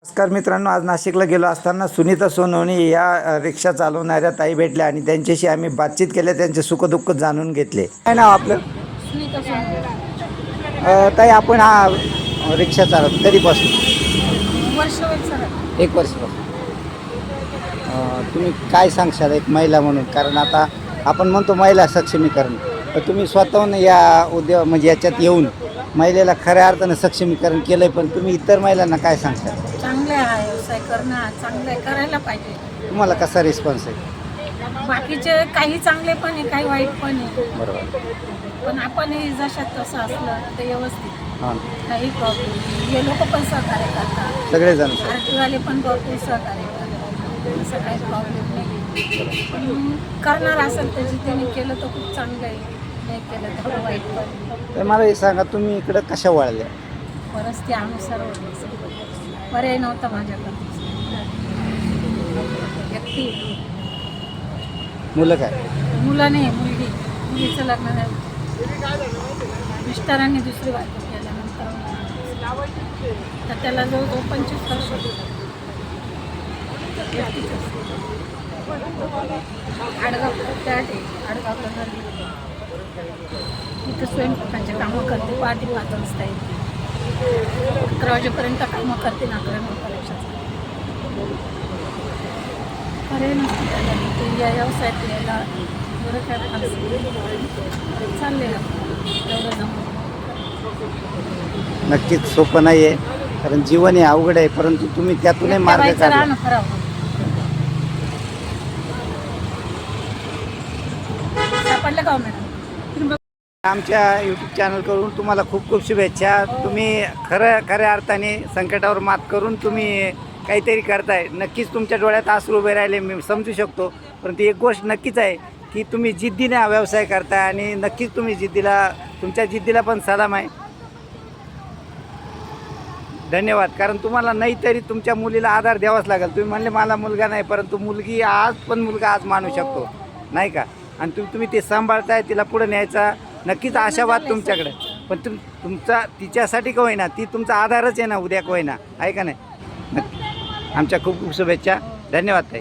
नमस्कार मित्रांनो, आज नाशिकला गेलो असताना सुनीता सोनवणे या रिक्षा चालवणाऱ्या ताई भेटल्या आणि त्यांच्याशी आम्ही बातचीत केल्या, त्यांचे सुखदुःख जाणून घेतले. काय नाव आपलं? सुनीता सोनवणे. ताई, आपण हा रिक्षा चालवत कधीपासून? वर्ष होईल सर. 1 वर्षापासून. तुम्ही काय सांगशाल एक महिला म्हणून? कारण आता आपण म्हणतो महिला सक्षमीकरण, तर तुम्ही स्वतःहून या उद्योग म्हणजे याच्यात येऊन महिलेला खऱ्या अर्थानं सक्षमीकरण केलं आहे, पण तुम्ही इतर महिलांना काय सांगशाल? चांगले आहे, व्यवसाय करणं चांगलं आहे, करायला पाहिजे. तुम्हाला कसा रिस्पॉन्स आहे? बाकीचे काही चांगले पण आहे, काही वाईट पण आहे, बरोबर. पण आपण जशात तसं असलं तर व्यवस्थित हां, काही प्रॉब्लेम नाही. हे लोक पण सहकार्य करतात, सगळेजण. आरटीवाले पण भरपूर सहकार्य करतात, असं काही प्रॉब्लेम नाही. पण करणार असेल तर जिथे केलं तर खूप चांगलं आहे, नाही केलं तर वाईट पण. तर मला हे सांगा, तुम्ही इकडं कशा वळल्या? परिस्थिती अनुसार पर्याय नव्हता माझ्याकडे. व्यक्ती मुलं काय? मुलं नाही, मुलीचं लग्न झालं. मिस्टरांनी दुसरी बायको केल्यानंतर तर त्याला जवळजवळ 25 वर्ष आडगाव आडगावला झाली. इथं स्वयंपाकांचे कामं करते, पहाटे 5 वाजता येते, 11 वाजेपर्यंत कामं करते ना. 11 परीक्षाचं खरे नसते त्याला. ते या व्यवसायात यायला बरं काय चालले एवढं जमून. नक्कीच सोपं नाही आहे, कारण जीवन हे अवघड आहे, परंतु तुम्ही त्यातूनही मार्ग काढला. राहणं खरं सापडलं का मॅडम? आमच्या यूट्यूब चॅनलकडून तुम्हाला खूप खूप शुभेच्छा. तुम्ही खऱ्या अर्थाने संकटावर मात करून तुम्ही काहीतरी करताय. नक्कीच तुमच्या डोळ्यात अश्रू उभे राहिले, मी समजू शकतो, परंतु एक गोष्ट नक्कीच आहे की तुम्ही जिद्दीने हा व्यवसाय करताय आणि नक्कीच तुम्ही तुमच्या जिद्दीला पण सलाम आहे. धन्यवाद. कारण तुम्हाला नाही तरी तुमच्या मुलीला आधार द्यावाच लागेल. तुम्ही म्हणले मला मुलगा नाही, परंतु मुलगी आज पण मुलगा आज मानू शकतो, नाही का? आणि तुम्ही ते सांभाळताय, तिला पुढे न्यायचा नक्कीच आशावाद तुमच्याकडे. पण तुमचा तिच्यासाठी का होईना, ती तुमचा आधारच आहे ना, उद्या का होईना, आहे का नाही? नक्की. आमच्या खूप खूप शुभेच्छा. धन्यवाद ताई.